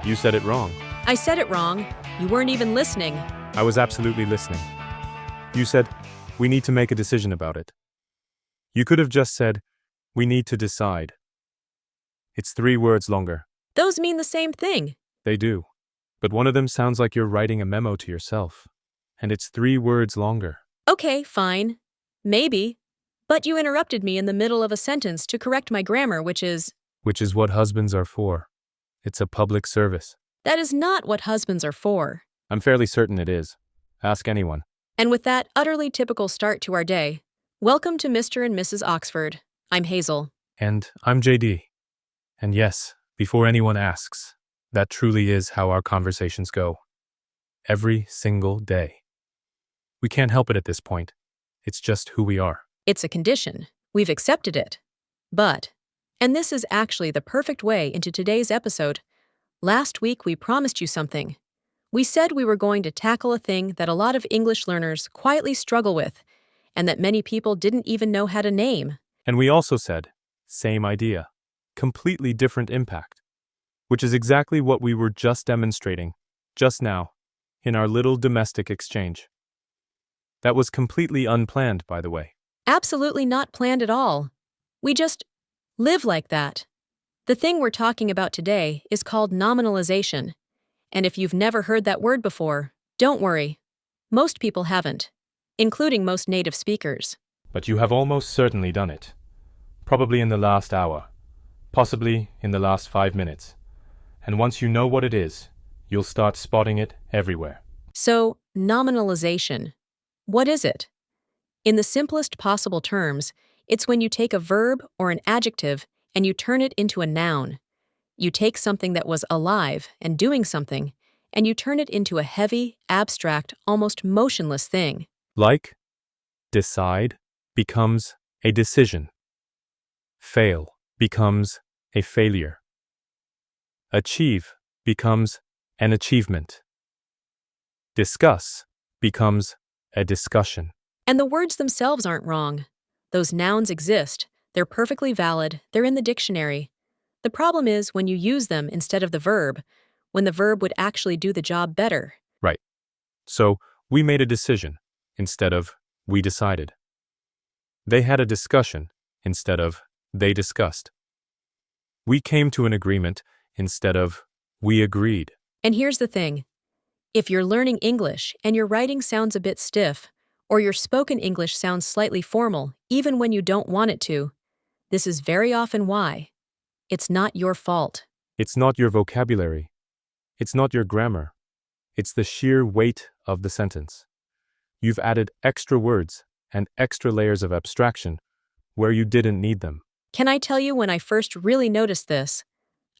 You said it wrong. I said it wrong. You weren't even listening. I was absolutely listening. You said, we need to make a decision about it. You could have just said, we need to decide. It's 3 words longer. Those mean the same thing. They do. But one of them sounds like you're writing a memo to yourself. And it's 3 words longer. Okay, fine. Maybe. But you interrupted me in the middle of a sentence to correct my grammar, which is what husbands are for. It's a public service. that is not what husbands are for. I'm fairly certain it is. Ask anyone. And with that utterly typical start to our day, welcome to Mr. and Mrs. Oxford. I'm Hazel. And I'm JD. And yes, before anyone asks, that truly is how our conversations go. Every single day. We can't help it at this point. It's just who we are. It's a condition. We've accepted it. But, and this is actually the perfect way into today's episode, last week we promised you something. We said we were going to tackle a thing that a lot of English learners quietly struggle with, and that many people didn't even know how to name. And we also said, same idea, completely different impact, which is exactly what we were just demonstrating, just now, in our little domestic exchange. That was completely unplanned, by the way. Absolutely not planned at all. We just live like that. The thing we're talking about today is called nominalisation. And if you've never heard that word before, don't worry. Most people haven't, including most native speakers. But you have almost certainly done it. Probably in the last hour. Possibly in the last 5 minutes. And once you know what it is, you'll start spotting it everywhere. So, nominalisation. What is it? In the simplest possible terms, it's when you take a verb or an adjective and you turn it into a noun. You take something that was alive and doing something, and you turn it into a heavy, abstract, almost motionless thing. Like, decide becomes a decision. Fail becomes a failure. Achieve becomes an achievement. Discuss becomes a discussion. And the words themselves aren't wrong. Those nouns exist. They're perfectly valid. They're in the dictionary. The problem is when you use them instead of the verb, when the verb would actually do the job better. Right. So, we made a decision instead of we decided. They had a discussion instead of they discussed. We came to an agreement instead of we agreed. And here's the thing. If you're learning English and your writing sounds a bit stiff, or your spoken English sounds slightly formal, even when you don't want it to, this is very often why. It's not your fault. It's not your vocabulary. It's not your grammar. It's the sheer weight of the sentence. You've added extra words and extra layers of abstraction where you didn't need them. Can I tell you when I first really noticed this?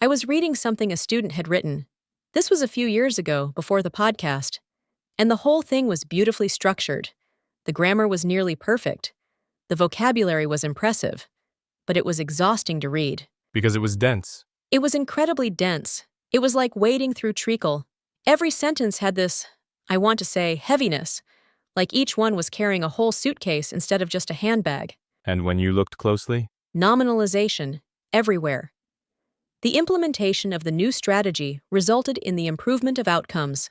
I was reading something a student had written. This was a few years ago, before the podcast. And the whole thing was beautifully structured. The grammar was nearly perfect. The vocabulary was impressive. But it was exhausting to read. Because it was dense. It was incredibly dense. It was like wading through treacle. Every sentence had this, I want to say, heaviness, like each one was carrying a whole suitcase instead of just a handbag. And when you looked closely? Nominalisation, everywhere. The implementation of the new strategy resulted in the improvement of outcomes.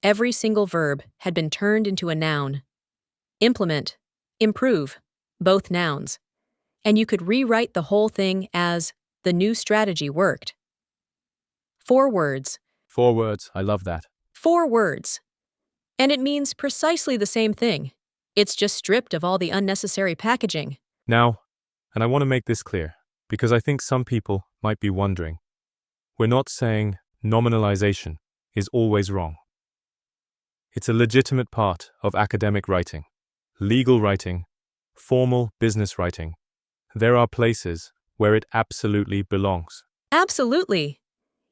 Every single verb had been turned into a noun. Implement, improve, both nouns. And you could rewrite the whole thing as the new strategy worked. 4 words. 4 words, I love that. 4 words. And it means precisely the same thing. It's just stripped of all the unnecessary packaging. Now, and I want to make this clear, because I think some people might be wondering. We're not saying nominalisation is always wrong. It's a legitimate part of academic writing, legal writing, formal business writing. There are places where it absolutely belongs. Absolutely.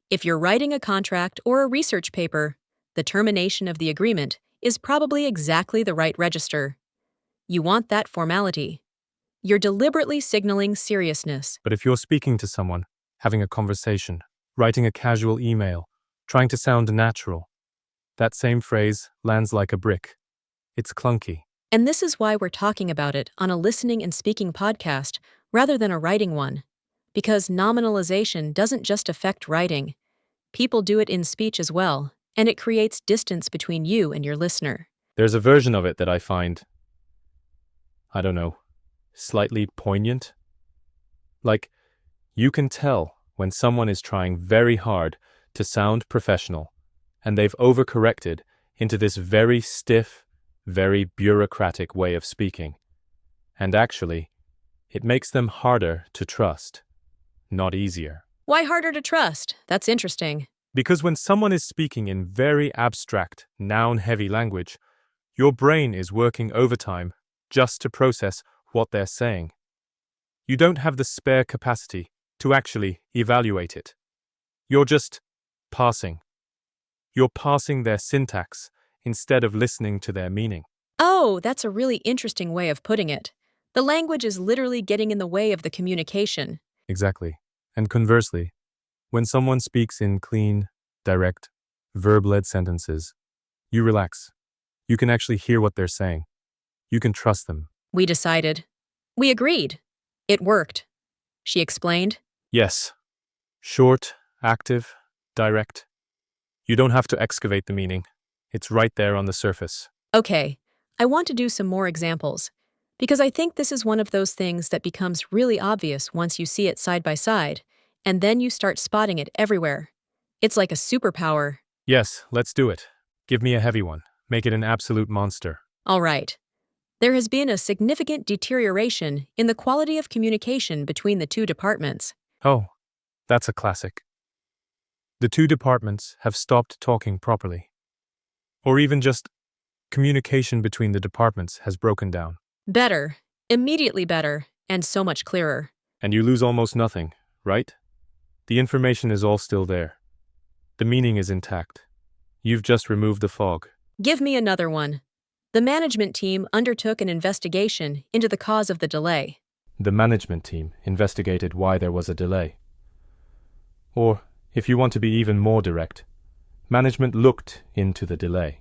If you're writing a contract or a research paper, the termination of the agreement is probably exactly the right register. You want that formality. You're deliberately signaling seriousness. But if you're speaking to someone, having a conversation, writing a casual email, trying to sound natural, that same phrase lands like a brick. It's clunky. And this is why we're talking about it on a listening and speaking podcast rather than a writing one. Because nominalisation doesn't just affect writing. People do it in speech as well, and it creates distance between you and your listener. There's a version of it that I find, I don't know, slightly poignant. Like, you can tell when someone is trying very hard to sound professional, and they've overcorrected into this very stiff, very bureaucratic way of speaking. And actually, it makes them harder to trust, not easier. Why harder to trust? That's interesting. Because when someone is speaking in very abstract, noun-heavy language, your brain is working overtime just to process what they're saying. You don't have the spare capacity to actually evaluate it. You're just passing. You're passing their syntax instead of listening to their meaning. Oh, that's a really interesting way of putting it. The language is literally getting in the way of the communication. Exactly. And conversely, when someone speaks in clean, direct, verb-led sentences, you relax. You can actually hear what they're saying. You can trust them. We decided. We agreed. It worked. She explained. Yes. Short, active, direct. You don't have to excavate the meaning. It's right there on the surface. Okay, I want to do some more examples, because I think this is one of those things that becomes really obvious once you see it side by side, and then you start spotting it everywhere. It's like a superpower. Yes, let's do it. Give me a heavy one. Make it an absolute monster. All right. There has been a significant deterioration in the quality of communication between the two departments. Oh, that's a classic. The two departments have stopped talking properly. Or even just communication between the departments has broken down. Better, immediately better, and so much clearer. And you lose almost nothing, right? The information is all still there. The meaning is intact. You've just removed the fog. Give me another one. The management team undertook an investigation into the cause of the delay. The management team investigated why there was a delay. Or, if you want to be even more direct, management looked into the delay.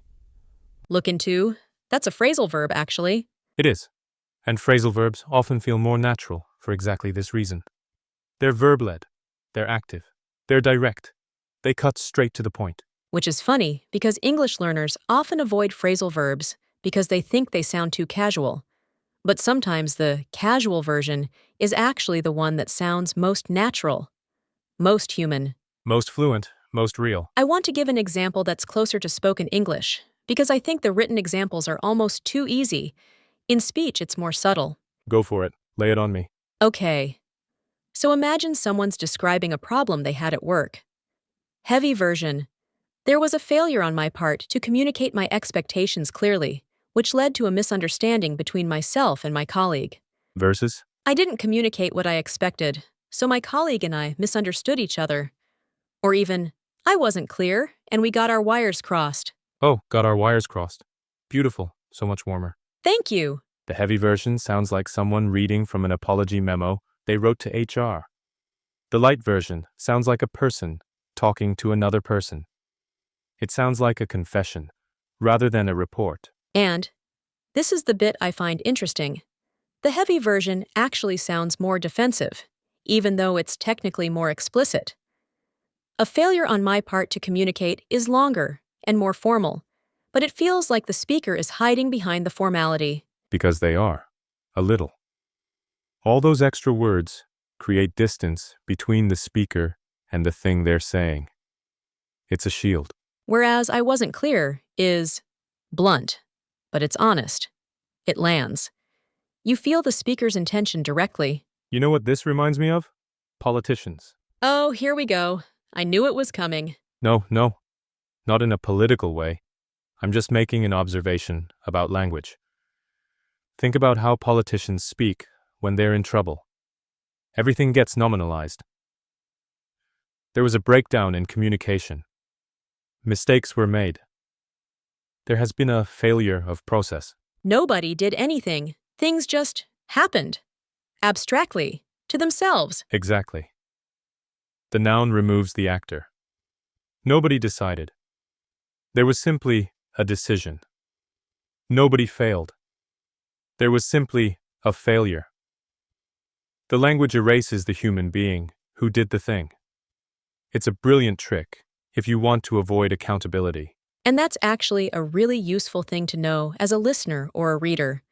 Look into? That's a phrasal verb, actually. It is. And phrasal verbs often feel more natural for exactly this reason. They're verb-led. They're active. They're direct. They cut straight to the point. Which is funny, because English learners often avoid phrasal verbs because they think they sound too casual. But sometimes the casual version is actually the one that sounds most natural, most human. Most fluent, most real. I want to give an example that's closer to spoken English, because I think the written examples are almost too easy. In speech, it's more subtle. Go for it. Lay it on me. Okay. So imagine someone's describing a problem they had at work. Heavy version. There was a failure on my part to communicate my expectations clearly, which led to a misunderstanding between myself and my colleague. Versus? I didn't communicate what I expected, so my colleague and I misunderstood each other. Or even, I wasn't clear, and we got our wires crossed. Oh, got our wires crossed. Beautiful. So much warmer. Thank you. The heavy version sounds like someone reading from an apology memo they wrote to HR. The light version sounds like a person talking to another person. It sounds like a confession, rather than a report. And this is the bit I find interesting. The heavy version actually sounds more defensive, even though it's technically more explicit. A failure on my part to communicate is longer and more formal, but it feels like the speaker is hiding behind the formality. Because they are. A little. All those extra words create distance between the speaker and the thing they're saying. It's a shield. Whereas I wasn't clear is blunt, but it's honest. It lands. You feel the speaker's intention directly. You know what this reminds me of? Politicians. Oh, here we go. I knew it was coming. No, not in a political way. I'm just making an observation about language. Think about how politicians speak when they're in trouble. Everything gets nominalized. There was a breakdown in communication. Mistakes were made. There has been a failure of process. Nobody did anything. Things just happened. Abstractly. To themselves. Exactly. The noun removes the actor. Nobody decided. There was simply a decision. Nobody failed. There was simply a failure. The language erases the human being who did the thing. It's a brilliant trick, if you want to avoid accountability. And that's actually a really useful thing to know as a listener or a reader.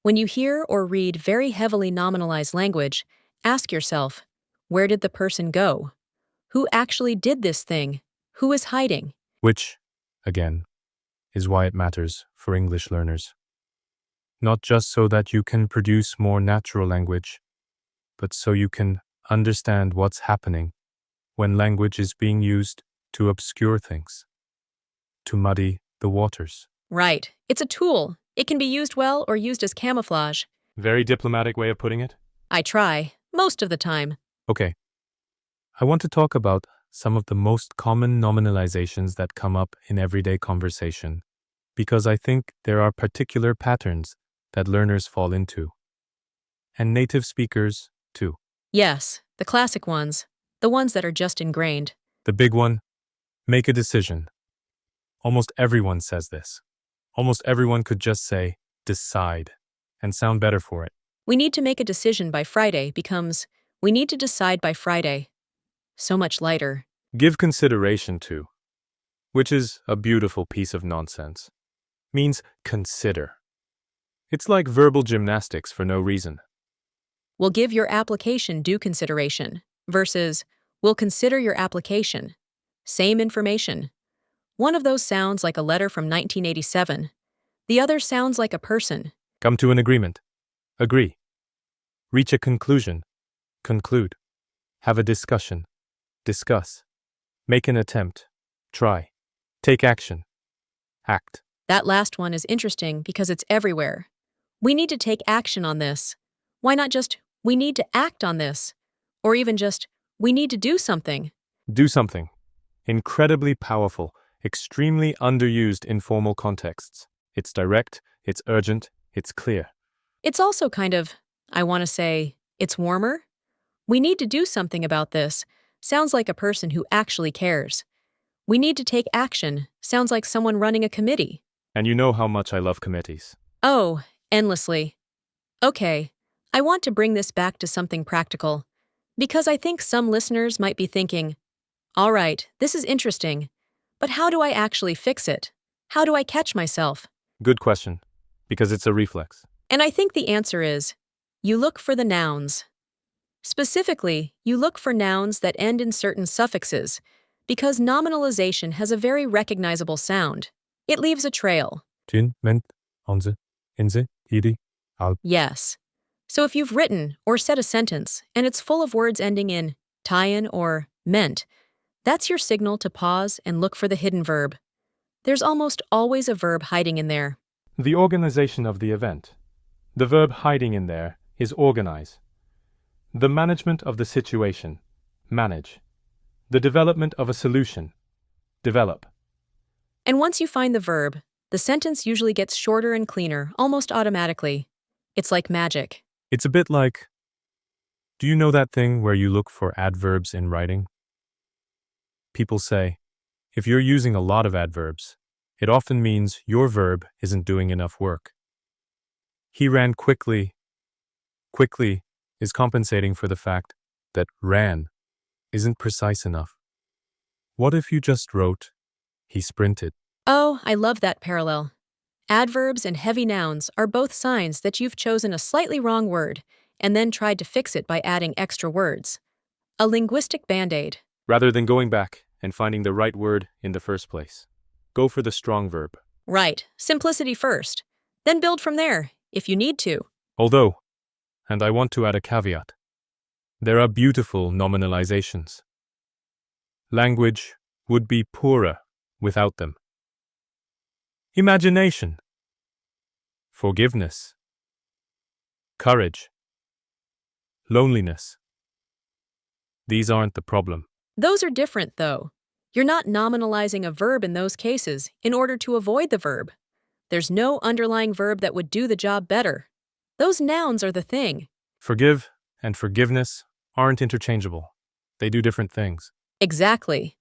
When you hear or read very heavily nominalized language, ask yourself, where did the person go? Who actually did this thing? Who is hiding? Which, again, is why it matters for English learners. Not just so that you can produce more natural language, but so you can understand what's happening when language is being used to obscure things, to muddy the waters. Right. It's a tool. It can be used well or used as camouflage. Very diplomatic way of putting it. I try, most of the time. Okay. I want to talk about some of the most common nominalizations that come up in everyday conversation, because I think there are particular patterns that learners fall into. And native speakers, too. Yes, the classic ones. The ones that are just ingrained. The big one, make a decision. Almost everyone says this. Almost everyone could just say, decide, and sound better for it. We need to make a decision by Friday becomes, we need to decide by Friday. So much lighter. Give consideration to, which is a beautiful piece of nonsense, means consider. It's like verbal gymnastics for no reason. Will give your application due consideration versus will consider your application. Same information. One of those sounds like a letter from 1987. The other sounds like a person. Come to an agreement. Agree. Reach a conclusion. Conclude. Have a discussion. Discuss. Make an attempt. Try. Take action. Act. That last one is interesting because it's everywhere. We need to take action on this. Why not just, we need to act on this? Or even just, we need to do something. Do something. Incredibly powerful, extremely underused in formal contexts. It's direct, it's urgent, it's clear. It's also kind of, I want to say, it's warmer. We need to do something about this. Sounds like a person who actually cares. We need to take action. Sounds like someone running a committee. And you know how much I love committees. Oh, endlessly. Okay, I want to bring this back to something practical. Because I think some listeners might be thinking, all right, this is interesting, but how do I actually fix it? How do I catch myself? Good question, because it's a reflex. And I think the answer is, you look for the nouns. Specifically, you look for nouns that end in certain suffixes, because nominalization has a very recognizable sound. It leaves a trail. Tion, ment, ance, ance, JD, Hazel. Yes. So if you've written or said a sentence and it's full of words ending in tion or ment, that's your signal to pause and look for the hidden verb. There's almost always a verb hiding in there. The organization of the event. The verb hiding in there is organize. The management of the situation. Manage. The development of a solution. Develop. And once you find the verb, the sentence usually gets shorter and cleaner almost automatically. It's like magic. It's a bit like, do you know that thing where you look for adverbs in writing? People say, if you're using a lot of adverbs, it often means your verb isn't doing enough work. He ran quickly. Quickly is compensating for the fact that ran isn't precise enough. What if you just wrote, he sprinted? Oh, I love that parallel. Adverbs and heavy nouns are both signs that you've chosen a slightly wrong word and then tried to fix it by adding extra words. A linguistic band-aid. Rather than going back and finding the right word in the first place. Go for the strong verb. Right, simplicity first. Then build from there, if you need to. Although, and I want to add a caveat, there are beautiful nominalizations. Language would be poorer without them. Imagination, forgiveness, courage, loneliness. These aren't the problem. Those are different, though. You're not nominalizing a verb in those cases in order to avoid the verb. There's no underlying verb that would do the job better. Those nouns are the thing. Forgive and forgiveness aren't interchangeable. They do different things. Exactly.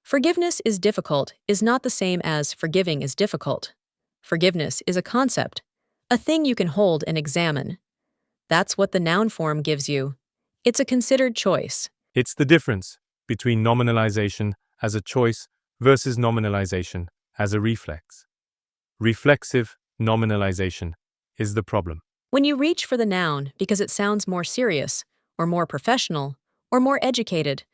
Forgiveness is difficult is not the same as forgiving is difficult. Forgiveness is a concept, a thing you can hold and examine. That's what the noun form gives you. It's a considered choice. It's the difference between nominalization as a choice versus nominalization as a reflex. Reflexive nominalization is the problem. When you reach for the noun because it sounds more serious, or more professional, or more educated,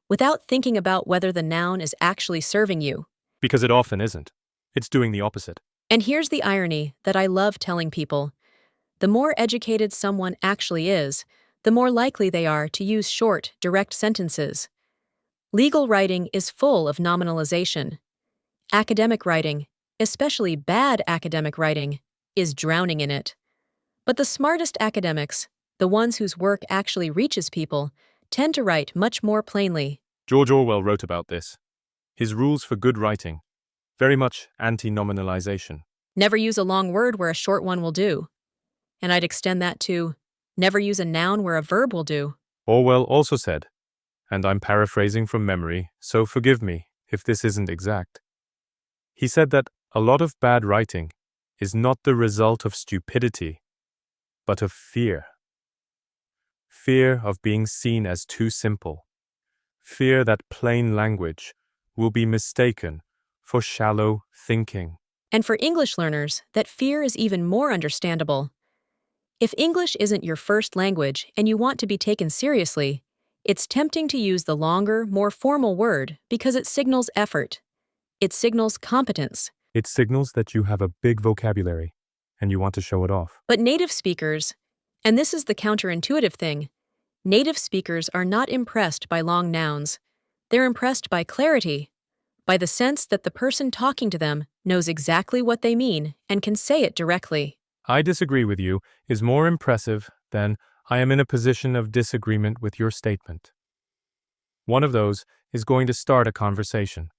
without thinking about whether the noun is actually serving you. Because it often isn't. It's doing the opposite. And here's the irony that I love telling people. The more educated someone actually is, the more likely they are to use short, direct sentences. Legal writing is full of nominalization. Academic writing, especially bad academic writing, is drowning in it. But the smartest academics, the ones whose work actually reaches people, tend to write much more plainly. George Orwell wrote about this. His rules for good writing, very much anti-nominalization. Never use a long word where a short one will do. And I'd extend that to, never use a noun where a verb will do. Orwell also said, and I'm paraphrasing from memory, so forgive me if this isn't exact. He said that a lot of bad writing is not the result of stupidity, but of fear. Fear of being seen as too simple. Fear that plain language will be mistaken for shallow thinking. And for English learners, that fear is even more understandable. If English isn't your first language and you want to be taken seriously, it's tempting to use the longer, more formal word because it signals effort. It signals competence. It signals that you have a big vocabulary and you want to show it off. But native speakers, and this is the counterintuitive thing, native speakers are not impressed by long nouns. They're impressed by clarity, by the sense that the person talking to them knows exactly what they mean and can say it directly. I disagree with you is more impressive than I am in a position of disagreement with your statement. One of those is going to start a conversation.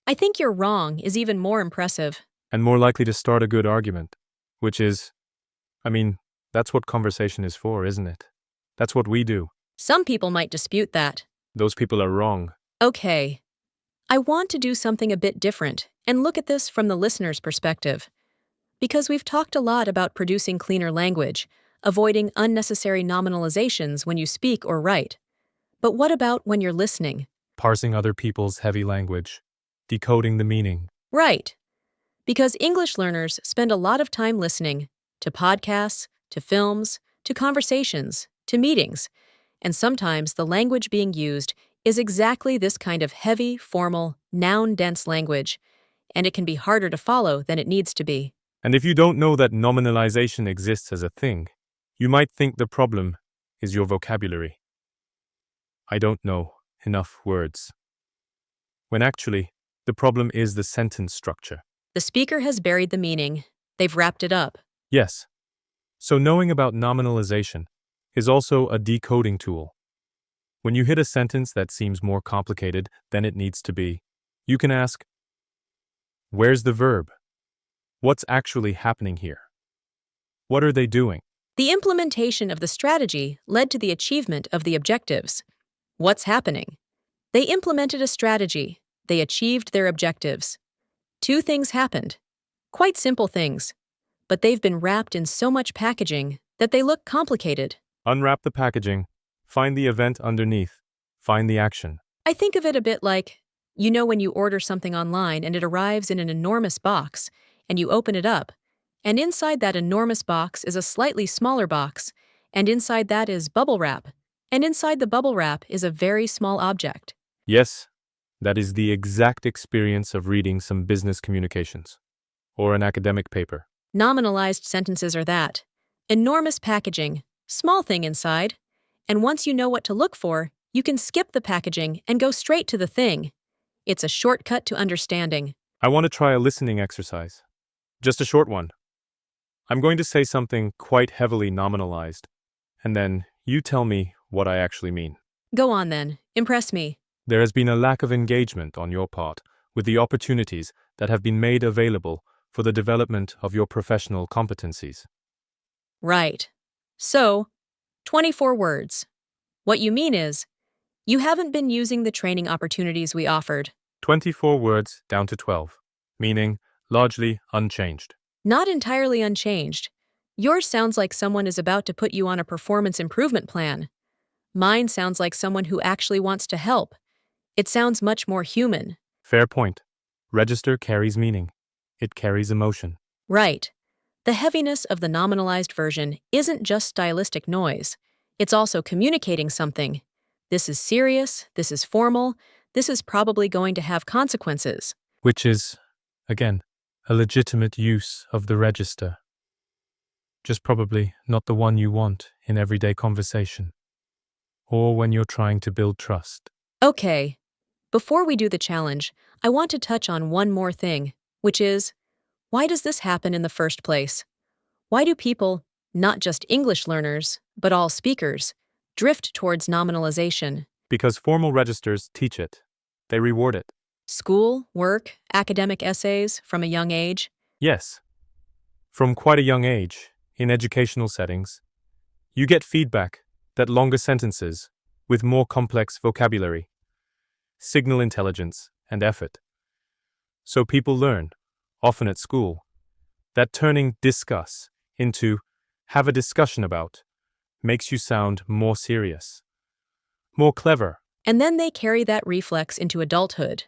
I think you're wrong is even more impressive. And more likely to start a good argument, which is, that's what conversation is for, isn't it? That's what we do. Some people might dispute that. Those people are wrong. Okay. I want to do something a bit different and look at this from the listener's perspective. Because we've talked a lot about producing cleaner language, avoiding unnecessary nominalizations when you speak or write. But what about when you're listening? Parsing other people's heavy language. Decoding the meaning. Right. Because English learners spend a lot of time listening to podcasts, to films, to conversations, to meetings, and sometimes the language being used is exactly this kind of heavy, formal, noun-dense language, and it can be harder to follow than it needs to be. And if you don't know that nominalization exists as a thing, you might think the problem is your vocabulary. I don't know enough words. When actually, the problem is the sentence structure. The speaker has buried the meaning. They've wrapped it up. Yes. So knowing about nominalization is also a decoding tool. When you hit a sentence that seems more complicated than it needs to be, you can ask, where's the verb? What's actually happening here? What are they doing? The implementation of the strategy led to the achievement of the objectives. What's happening? They implemented a strategy. They achieved their objectives. Two things happened. Quite simple things. But they've been wrapped in so much packaging that they look complicated. Unwrap the packaging. Find the event underneath. Find the action. I think of it a bit like, when you order something online and it arrives in an enormous box, and you open it up, and inside that enormous box is a slightly smaller box, and inside that is bubble wrap, and inside the bubble wrap is a very small object. Yes, that is the exact experience of reading some business communications or an academic paper. Nominalized sentences are that. Enormous packaging, small thing inside, and once you know what to look for, you can skip the packaging and go straight to the thing. It's a shortcut to understanding. I want to try a listening exercise. Just a short one. I'm going to say something quite heavily nominalized, and then you tell me what I actually mean. Go on then. Impress me. There has been a lack of engagement on your part with the opportunities that have been made available for the development of your professional competencies. Right. So, 24 words. What you mean is, you haven't been using the training opportunities we offered. 24 words down to 12, meaning largely unchanged. Not entirely unchanged. Yours sounds like someone is about to put you on a performance improvement plan. Mine sounds like someone who actually wants to help. It sounds much more human. Fair point. Register carries meaning. It carries emotion. Right. The heaviness of the nominalized version isn't just stylistic noise. It's also communicating something. This is serious, this is formal, this is probably going to have consequences. Which is, again, a legitimate use of the register. Just probably not the one you want in everyday conversation, or when you're trying to build trust. Okay, before we do the challenge, I want to touch on one more thing, which is, why does this happen in the first place? Why do people, not just English learners, but all speakers, drift towards nominalization? Because formal registers teach it. They reward it. School, work, academic essays from a young age? Yes. From quite a young age, in educational settings, you get feedback that longer sentences, with more complex vocabulary, signal intelligence and effort. So people learn, often at school, that turning discuss into have a discussion about makes you sound more serious, more clever. And then they carry that reflex into adulthood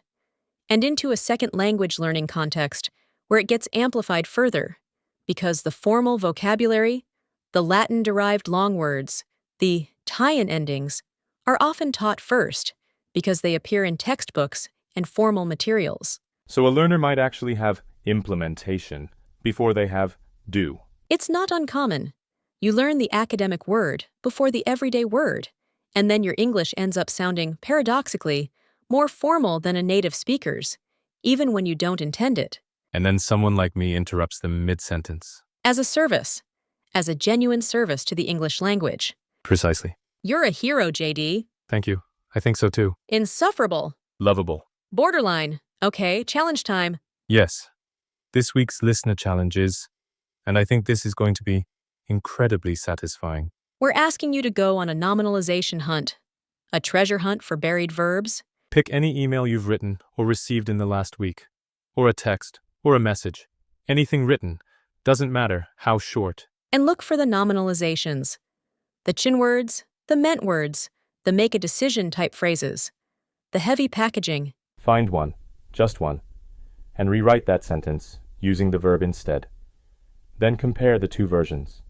and into a second language learning context where it gets amplified further because the formal vocabulary, the Latin-derived long words, the tie-in endings are often taught first because they appear in textbooks and formal materials. So a learner might actually have implementation before they have do. It's not uncommon. You learn the academic word before the everyday word, and then your English ends up sounding, paradoxically, more formal than a native speaker's, even when you don't intend it. And then someone like me interrupts them mid-sentence. As a service, as a genuine service to the English language. Precisely. You're a hero, JD. Thank you. I think so too. Insufferable. Lovable. Borderline. Okay, challenge time. Yes. This week's listener challenge is, and I think this is going to be incredibly satisfying. We're asking you to go on a nominalization hunt, a treasure hunt for buried verbs. Pick any email you've written or received in the last week, or a text, or a message. Anything written, doesn't matter how short. And look for the nominalizations. The tion words, the ment words, the make a decision type phrases, the heavy packaging. Find one, just one, and rewrite that sentence using the verb instead. Then compare the two versions.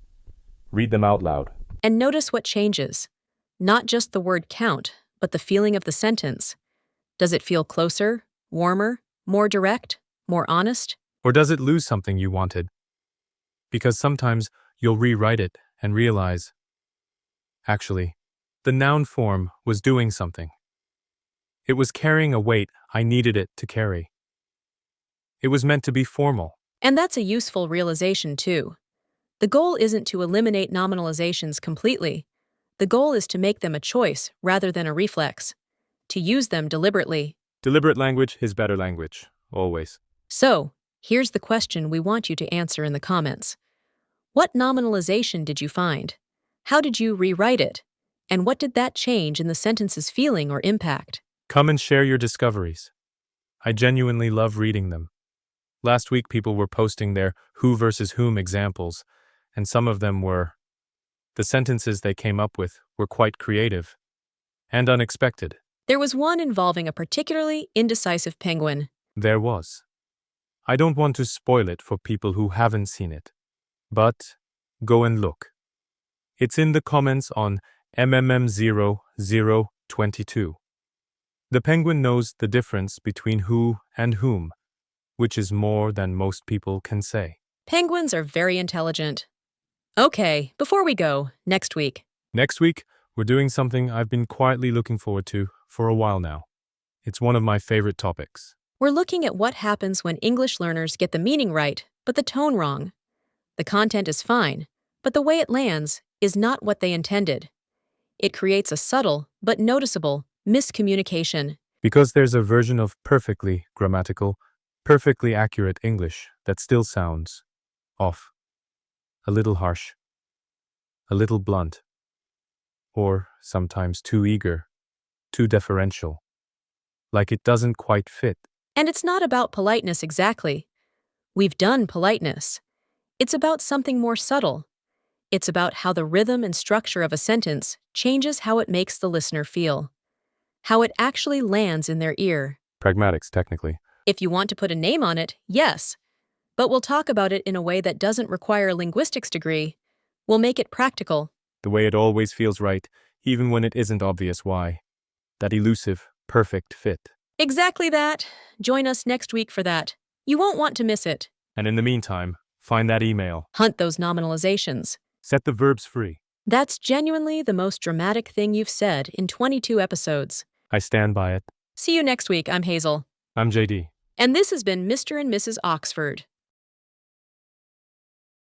Read them out loud. And notice what changes. Not just the word count, but the feeling of the sentence. Does it feel closer, warmer, more direct, more honest? Or does it lose something you wanted? Because sometimes you'll rewrite it and realize, actually, the noun form was doing something. It was carrying a weight I needed it to carry. It was meant to be formal. And that's a useful realization, too. The goal isn't to eliminate nominalizations completely. The goal is to make them a choice rather than a reflex. To use them deliberately. Deliberate language is better language, always. So, here's the question we want you to answer in the comments. What nominalization did you find? How did you rewrite it? And what did that change in the sentence's feeling or impact? Come and share your discoveries. I genuinely love reading them. Last week people were posting their who versus whom examples, and some of them were. The sentences they came up with were quite creative and unexpected. There was one involving a particularly indecisive penguin. There was. I don't want to spoil it for people who haven't seen it, but go and look. It's in the comments on MMM0022. The penguin knows the difference between who and whom, which is more than most people can say. Penguins are very intelligent. Okay, before we go, next week. Next week, we're doing something I've been quietly looking forward to for a while now. It's one of my favorite topics. We're looking at what happens when English learners get the meaning right, but the tone wrong. The content is fine, but the way it lands is not what they intended. It creates a subtle, but noticeable, miscommunication. Because there's a version of perfectly grammatical, perfectly accurate English that still sounds off, a little harsh, a little blunt, or sometimes too eager, too deferential, like it doesn't quite fit. And it's not about politeness exactly. We've done politeness. It's about something more subtle. It's about how the rhythm and structure of a sentence changes how it makes the listener feel. how it actually lands in their ear. Pragmatics, technically. If you want to put a name on it, yes. But we'll talk about it in a way that doesn't require a linguistics degree. We'll make it practical. The way it always feels right, even when it isn't obvious why. That elusive, perfect fit. Exactly that. Join us next week for that. You won't want to miss it. And in the meantime, find that email. Hunt those nominalizations. Set the verbs free. That's genuinely the most dramatic thing you've said in 22 episodes. I stand by it. See you next week. I'm Hazel. I'm JD. And this has been Mr. and Mrs. Oxford.